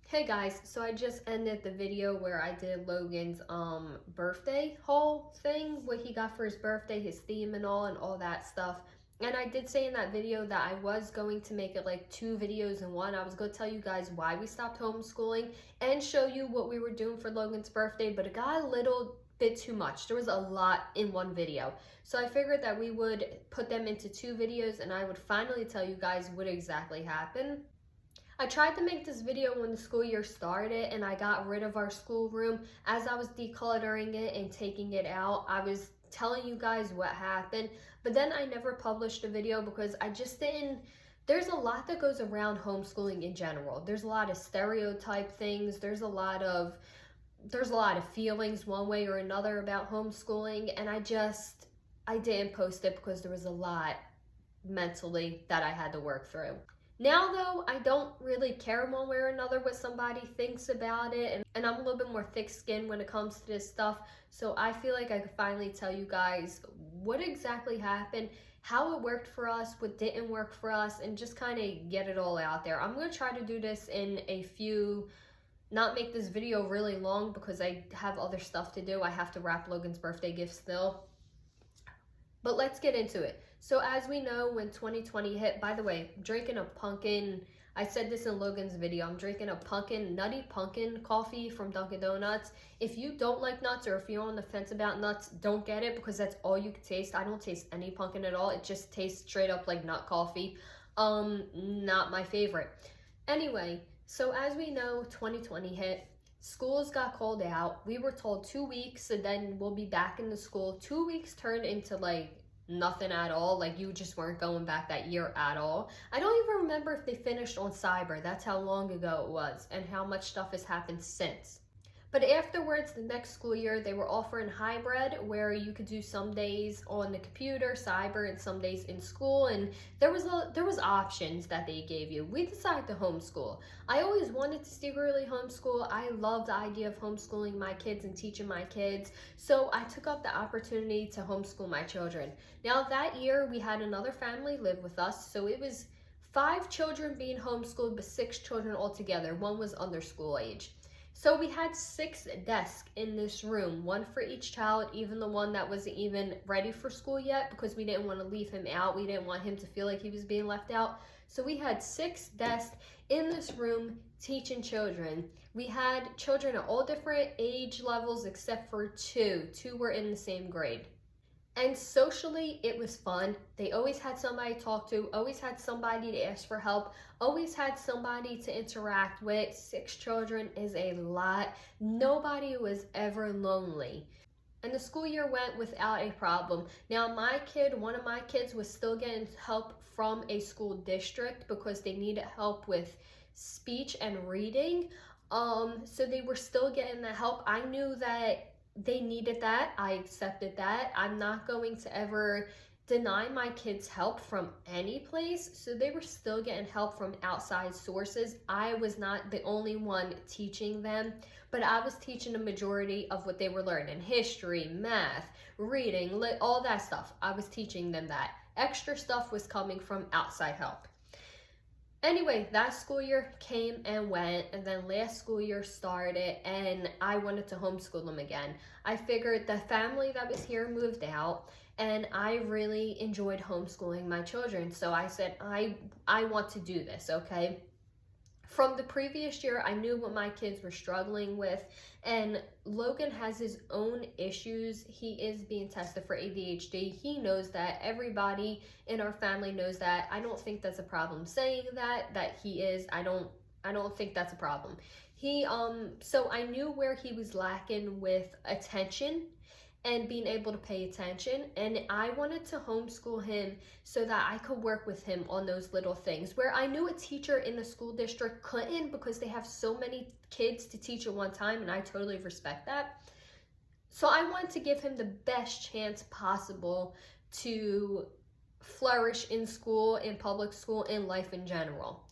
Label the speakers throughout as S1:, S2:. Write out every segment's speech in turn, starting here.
S1: Hey guys, so I just ended the video where I did Logan's birthday haul thing, what he got for his birthday, his theme and all that stuff. And I did say in that video that I was going to make it like two videos in one. I was going to tell you guys why we stopped homeschooling and show you what we were doing for Logan's birthday, but it got a little bit too much. There was a lot in one video. So I figured that we would put them into two videos and I would finally tell you guys what exactly happened. I tried to make this video when the school year started and I got rid of our schoolroom. As I was decluttering it and taking it out, I was telling you guys what happened, but then I never published a video because I just didn't. There's a lot that goes around homeschooling in general. There's a lot of stereotype things. There's a lot of feelings one way or another about homeschooling, and I didn't post it because there was a lot mentally that I had to work through. Now though, I don't really care one way or another what somebody thinks about it, and I'm a little bit more thick-skinned when it comes to this stuff, so I feel like I could finally tell you guys what exactly happened, how it worked for us, what didn't work for us, and just kind of get it all out there. I'm going to try to do this in a few, not make this video really long because I have other stuff to do. I have to wrap Logan's birthday gift still. But let's get into it. So as we know, when 2020 hit, by the way, I'm drinking a pumpkin, I said this in Logan's video, I'm drinking a nutty pumpkin coffee from Dunkin' Donuts. If you don't like nuts or if you're on the fence about nuts, don't get it because that's all you can taste. I don't taste any pumpkin at all. It just tastes straight up like nut coffee. Not my favorite. Anyway, so as we know, 2020 hit. Schools got called out. We were told 2 weeks and then we'll be back in the school. 2 weeks turned into like nothing at all. Like you just weren't going back that year at all. I don't even remember if they finished on cyber. That's how long ago it was and how much stuff has happened since. But afterwards, the next school year, they were offering hybrid where you could do some days on the computer, cyber, and some days in school. And there was options that they gave you. We decided to homeschool. I always wanted to secretly homeschool. I love the idea of homeschooling my kids and teaching my kids. So I took up the opportunity to homeschool my children. Now that year, we had another family live with us. So it was 5 children being homeschooled, but 6 children altogether. One was under school age. So we had 6 desks in this room, one for each child, even the one that wasn't even ready for school yet because we didn't want to leave him out. We didn't want him to feel like he was being left out. So we had 6 desks in this room teaching children. We had children at all different age levels except for 2. 2 were in the same grade. And socially, it was fun. They always had somebody to talk to, always had somebody to ask for help, always had somebody to interact with. 6 children is a lot. Nobody was ever lonely. And the school year went without a problem. Now, one of my kids was still getting help from a school district because they needed help with speech and reading. So they were still getting the help. I knew that they needed that. I accepted that. I'm not going to ever deny my kids help from any place. So they were still getting help from outside sources. I was not the only one teaching them, but I was teaching the majority of what they were learning. History, math, reading, all that stuff. I was teaching them that. Extra stuff was coming from outside help. Anyway, that school year came and went, and then last school year started, and I wanted to homeschool them again. I figured the family that was here moved out, and I really enjoyed homeschooling my children. So I said, I want to do this, okay? From the previous year, I knew what my kids were struggling with, and Logan has his own issues. He is being tested for ADHD. He knows that. Everybody in our family knows that. I don't think that's a problem saying that he is. I don't think that's a problem. So I knew where he was lacking with attention and being able to pay attention, and I wanted to homeschool him so that I could work with him on those little things where I knew a teacher in the school district couldn't because they have so many kids to teach at one time, and I totally respect that. So I wanted to give him the best chance possible to flourish in school, in public school, in life in general.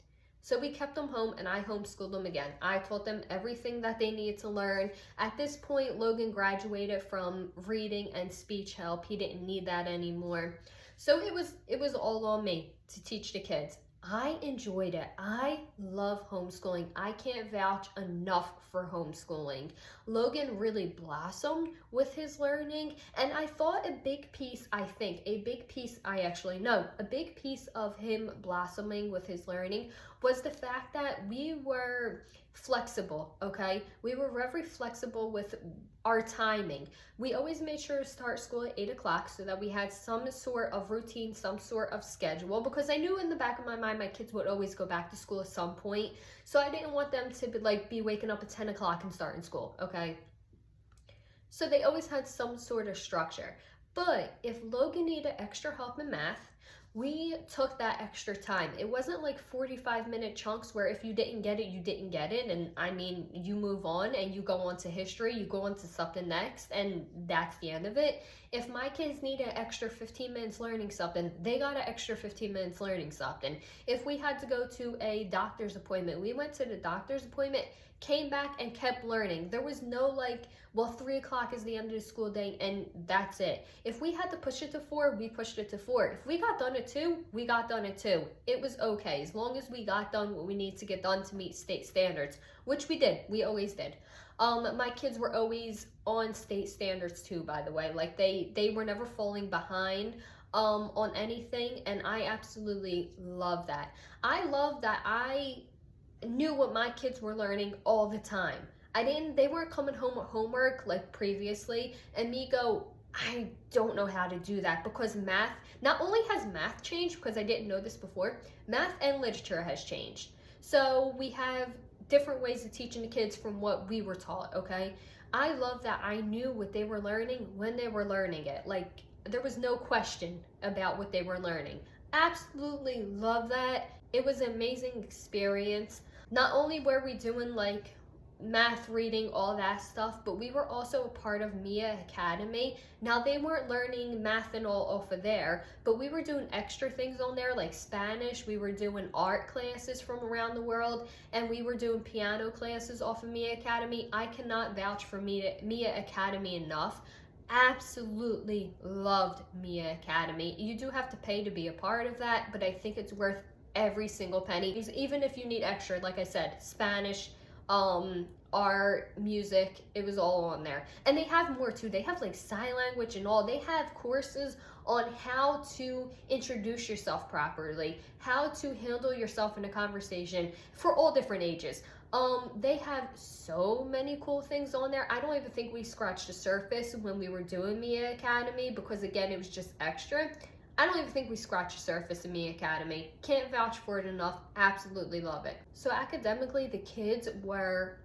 S1: So we kept them home and I homeschooled them again. I taught them everything that they needed to learn. At this point, Logan graduated from reading and speech help. He didn't need that anymore. So it was all on me to teach the kids. I enjoyed it. I love homeschooling. I can't vouch enough for homeschooling. Logan really blossomed with his learning, and I thought a big piece, I actually know, a big piece of him blossoming with his learning was the fact that we were flexible, okay? We were very flexible with our timing. We always made sure to start school at 8 o'clock so that we had some sort of routine, some sort of schedule, because I knew in the back of my mind my kids would always go back to school at some point. So I didn't want them to be waking up at 10 o'clock and starting school, okay? So they always had some sort of structure. But if Logan needed extra help in math, we took that extra time. It wasn't like 45-minute chunks where if you didn't get it, you didn't get it. And I mean, you move on and you go on to history, you go on to something next, and that's the end of it. If my kids need an extra 15 minutes learning something, they got an extra 15 minutes learning something. If we had to go to a doctor's appointment, we went to the doctor's appointment, came back and kept learning. There was no like, well, 3 o'clock is the end of the school day and that's it. If we had to push it to 4, we pushed it to 4. If we got done at 2, we got done at 2. It was okay, as long as we got done what we need to get done to meet state standards, which we did. We always did. My kids were always on state standards too, by the way. Like they were never falling behind on anything, and I absolutely love that. I love that I knew what my kids were learning all the time. They weren't coming home with homework like previously and me go, I don't know how to do that, because math, not only has math changed, because I didn't know this before, math and literature has changed. So we have different ways of teaching the kids from what we were taught, okay? I love that I knew what they were learning when they were learning it. Like, there was no question about what they were learning. Absolutely love that. It was an amazing experience. Not only were we doing like math, reading, all that stuff, but we were also a part of Mia Academy. Now they weren't learning math and all off of there, but we were doing extra things on there like Spanish. We were doing art classes from around the world, and we were doing piano classes off of Mia Academy. I cannot vouch for Mia Academy enough. Absolutely loved Mia Academy. You do have to pay to be a part of that, but I think it's worth every single penny. Even if you need extra, like I said, Spanish, art, music, it was all on there. And they have more too. They have like sign language and all. They have courses on how to introduce yourself properly, how to handle yourself in a conversation for all different ages. They have so many cool things on there. I don't even think we scratched the surface when we were doing Mia Academy, because again, it was just extra. I don't even think we scratched the surface of Mia Academy. Can't vouch for it enough. Absolutely love it. So academically, the kids were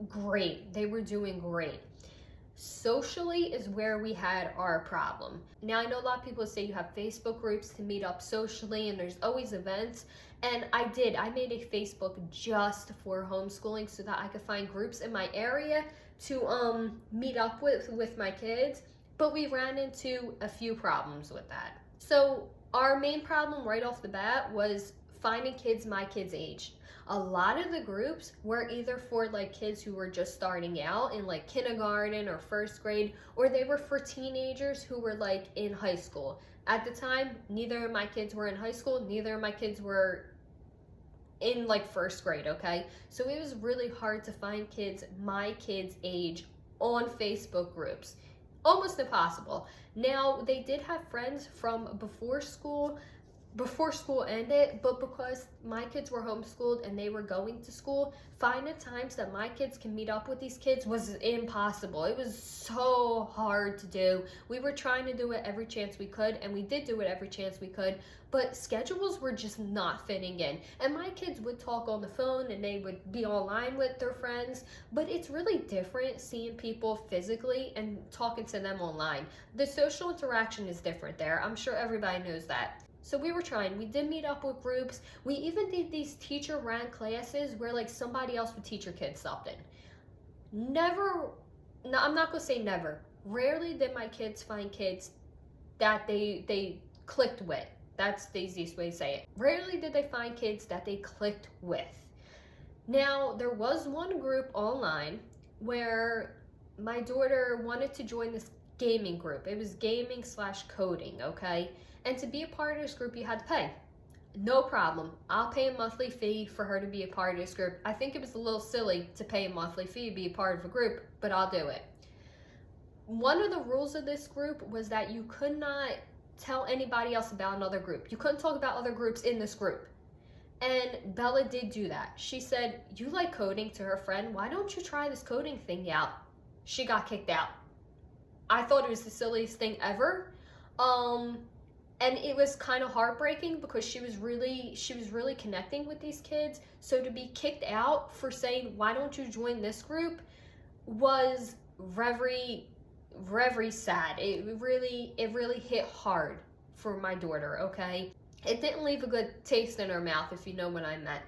S1: great. They were doing great. Socially is where we had our problem. Now, I know a lot of people say you have Facebook groups to meet up socially and there's always events. And I made a Facebook just for homeschooling so that I could find groups in my area to meet up with my kids. But we ran into a few problems with that. So our main problem right off the bat was finding kids my kids' age. A lot of the groups were either for like kids who were just starting out in like kindergarten or first grade, or they were for teenagers who were like in high school. At the time, neither of my kids were in high school, neither of my kids were in like first grade, okay? So it was really hard to find kids my kids' age on Facebook groups. Almost impossible. Now, they did have friends from before school ended, but because my kids were homeschooled and they were going to school, finding times that my kids can meet up with these kids was impossible. It was so hard to do. We were trying to do it every chance we could, and we did do it every chance we could, but schedules were just not fitting in. And my kids would talk on the phone and they would be online with their friends, but it's really different seeing people physically and talking to them online. The social interaction is different there. I'm sure everybody knows that. So we were trying. We did meet up with groups. We even did these teacher-ran classes where like somebody else would teach your kids something. I'm not gonna say never. Rarely did my kids find kids that they clicked with. That's the easiest way to say it. Rarely did they find kids that they clicked with. Now, there was one group online where my daughter wanted to join this gaming group. It was gaming/coding, okay? And to be a part of this group, you had to pay. no problem. I'll pay a monthly fee for her to be a part of this group. I think it was a little silly to pay a monthly fee to be a part of a group, but I'll do it. One of the rules of this group was that you could not tell anybody else about another group. You couldn't talk about other groups in this group. And Bella did do that. She said, "You like coding," to her friend. "Why don't you try this coding thing out?" She got kicked out. I thought it was the silliest thing ever. And it was kind of heartbreaking because she was really connecting with these kids. So to be kicked out for saying, "Why don't you join this group?" was very, very sad. It really hit hard for my daughter, okay? It didn't leave a good taste in her mouth, if you know what I meant.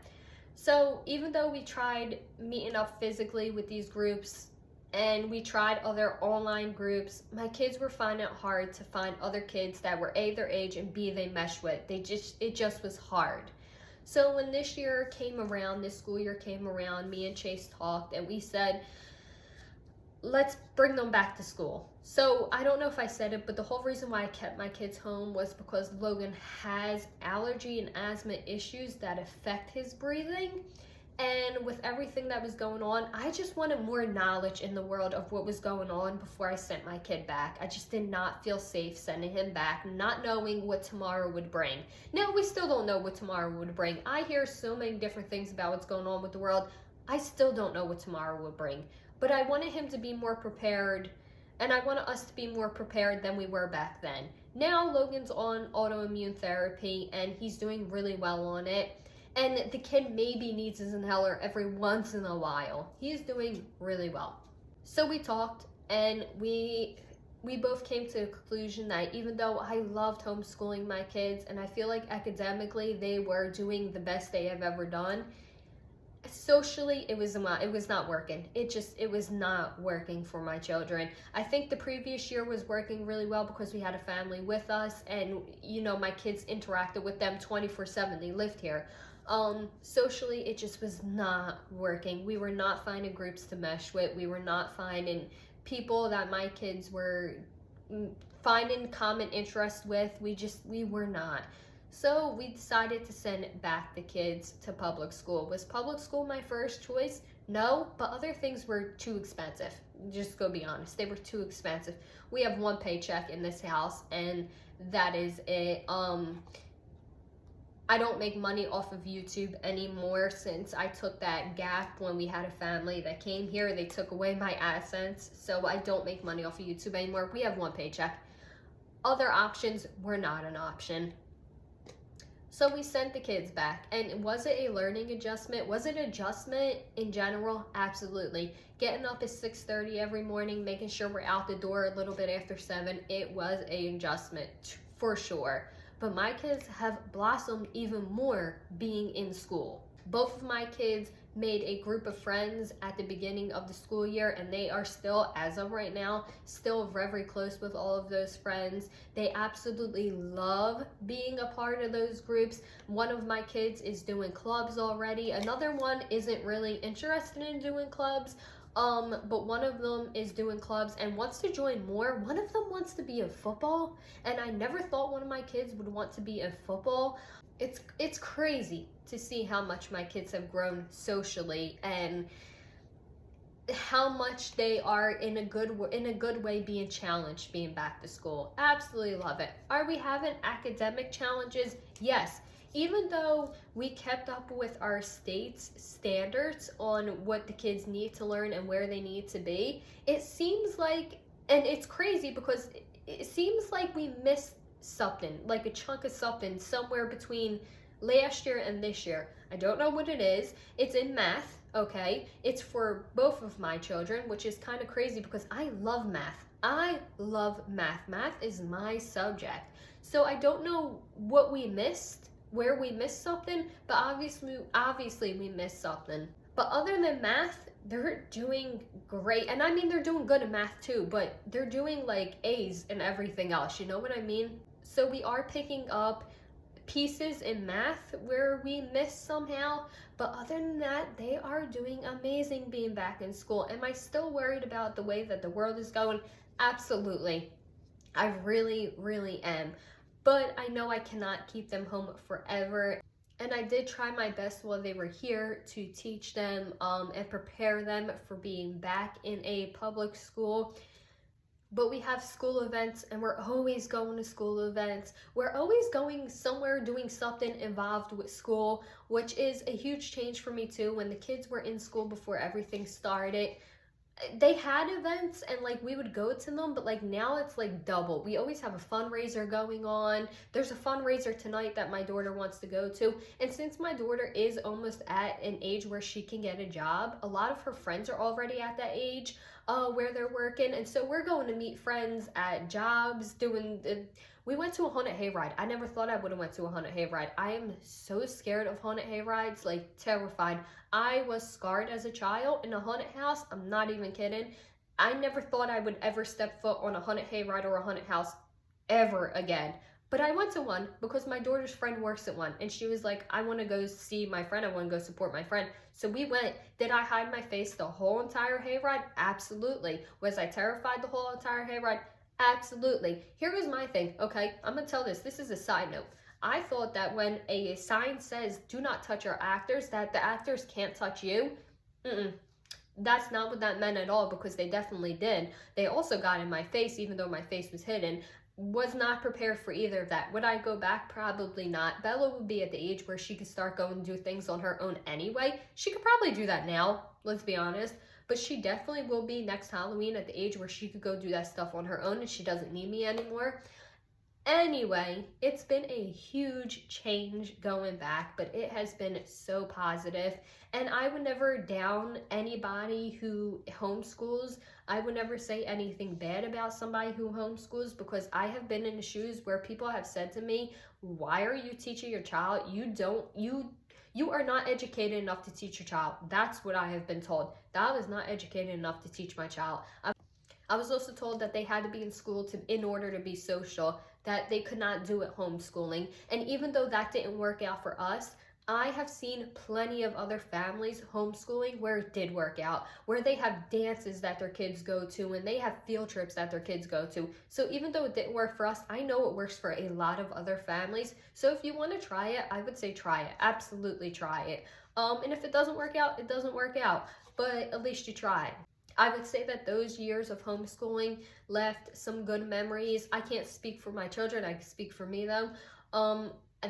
S1: So even though we tried meeting up physically with these groups and we tried other online groups, my kids were finding it hard to find other kids that were A, their age, and B, they meshed with. It just was hard. So when this school year came around, me and Chase talked and we said, let's bring them back to school. So I don't know if I said it, but the whole reason why I kept my kids home was because Logan has allergy and asthma issues that affect his breathing. And with everything that was going on, I just wanted more knowledge in the world of what was going on before I sent my kid back. I just did not feel safe sending him back, not knowing what tomorrow would bring. Now, we still don't know what tomorrow would bring. I hear so many different things about what's going on with the world. I still don't know what tomorrow would bring. But I wanted him to be more prepared, and I wanted us to be more prepared than we were back then. Now, Logan's on autoimmune therapy, and he's doing really well on it. And the kid maybe needs his inhaler every once in a while. He's doing really well. So we talked, and we both came to a conclusion that even though I loved homeschooling my kids, and I feel like academically they were doing the best they have ever done, socially it was not working. It was not working for my children. I think the previous year was working really well because we had a family with us, and my kids interacted with them 24/7. They lived here. Socially, it just was not working. We were not finding groups to mesh with. We were not finding people that my kids were finding common interest with. We were not. So we decided to send back the kids to public school. Was public school my first choice? No, but other things were too expensive. Just go be honest. They were too expensive. We have one paycheck in this house, and that is it. I don't make money off of YouTube anymore since I took that gap when we had a family that came here. They took away my AdSense, so I don't make money off of YouTube anymore. We have one paycheck. Other options were not an option. So we sent the kids back. And was it a learning adjustment? Was it an adjustment in general? Absolutely. Getting up at 6:30 every morning, making sure we're out the door a little bit after 7, it was an adjustment for sure. But my kids have blossomed even more being in school. Both of my kids made a group of friends at the beginning of the school year, and they are still, as of right now, still very close with all of those friends. They absolutely love being a part of those groups. One of my kids is doing clubs already. Another one isn't really interested in doing clubs. But one of them is doing clubs and wants to join more. One of them wants to be in football, and I never thought one of my kids would want to be in football. It's crazy to see how much my kids have grown socially and how much they are in a good way being challenged being back to school. Absolutely love it. Are we having academic challenges? Yes. Even though we kept up with our state's standards on what the kids need to learn and where they need to be, it seems like, and it's crazy because it seems like we missed something, like a chunk of something somewhere between last year and this year. I don't know what it is. It's in math, okay? It's for both of my children, which is kind of crazy because I love math. I love math. Math is my subject. So I don't know what we missed, where we missed something, but obviously we missed something. But other than math, they're doing great. And I mean, they're doing good in math too, but they're doing like A's and everything else. You know what I mean? So we are picking up pieces in math where we missed somehow, but other than that, they are doing amazing being back in school. Am I still worried about the way that the world is going? Absolutely. I really, really am. but I know I cannot keep them home forever. And I did try my best while they were here to teach them and prepare them for being back in a public school. But we have school events and we're always going to school events. We're always going somewhere doing something involved with school, which is a huge change for me too. When the kids were in school before everything started, they had events and like we would go to them, but like now it's like double. We always have a fundraiser going on. There's a fundraiser tonight that my daughter wants to go to, and since my daughter is almost at an age where she can get a job, a lot of her friends are already at that age where they're working, and so we're going to meet friends at jobs doing we went to a haunted hayride. I never thought I would have went to a haunted hayride. I am so scared of haunted hayrides, like terrified. I was scarred as a child in a haunted house. I'm not even kidding. I never thought I would ever step foot on a haunted hayride or a haunted house ever again. But I went to one because my daughter's friend works at one. And she was like, I want to go see my friend. I want to go support my friend. So we went. Did I hide my face the whole entire hayride? Absolutely. Was I terrified the whole entire hayride? Absolutely. Here was my thing, okay? I'm going to tell this. This is a side note. I thought that when a sign says, do not touch our actors, that the actors can't touch you. That's not what that meant at all, because they definitely did. They also got in my face, even though my face was hidden. Was not prepared for either of that. Would I go back? Probably not. Bella would be at the age where she could start going and do things on her own anyway. She could probably do that now, let's be honest. But she definitely will be next Halloween at the age where she could go do that stuff on her own and she doesn't need me anymore. Anyway, it's been a huge change going back, but it has been so positive. And I would never down anybody who homeschools. I would never say anything bad about somebody who homeschools, because I have been in the shoes where people have said to me, why are you teaching your child? You are not educated enough to teach your child. That's what I have been told. That I was not educated enough to teach my child. I was also told that they had to be in school in order to be social, that they could not do it homeschooling. And even though that didn't work out for us, I have seen plenty of other families homeschooling where it did work out, where they have dances that their kids go to and they have field trips that their kids go to. So even though it didn't work for us, I know it works for a lot of other families. So if you want to try it, I would say try it. Absolutely try it. And if it doesn't work out, it doesn't work out. But at least you tried. I would say that those years of homeschooling left some good memories. I can't speak for my children. I can speak for me though.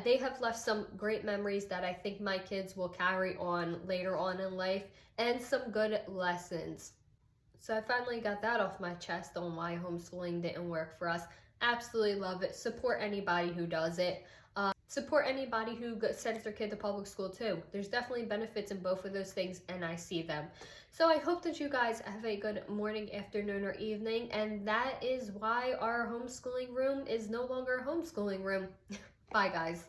S1: They have left some great memories that I think my kids will carry on later on in life, and some good lessons. So I finally got that off my chest on why homeschooling didn't work for us. Absolutely love it. Support anybody who does it. Support anybody who sends their kid to public school too. There's definitely benefits in both of those things, and I see them. So I hope that you guys have a good morning, afternoon, or evening, and that is why our homeschooling room is no longer a homeschooling room. Bye, guys.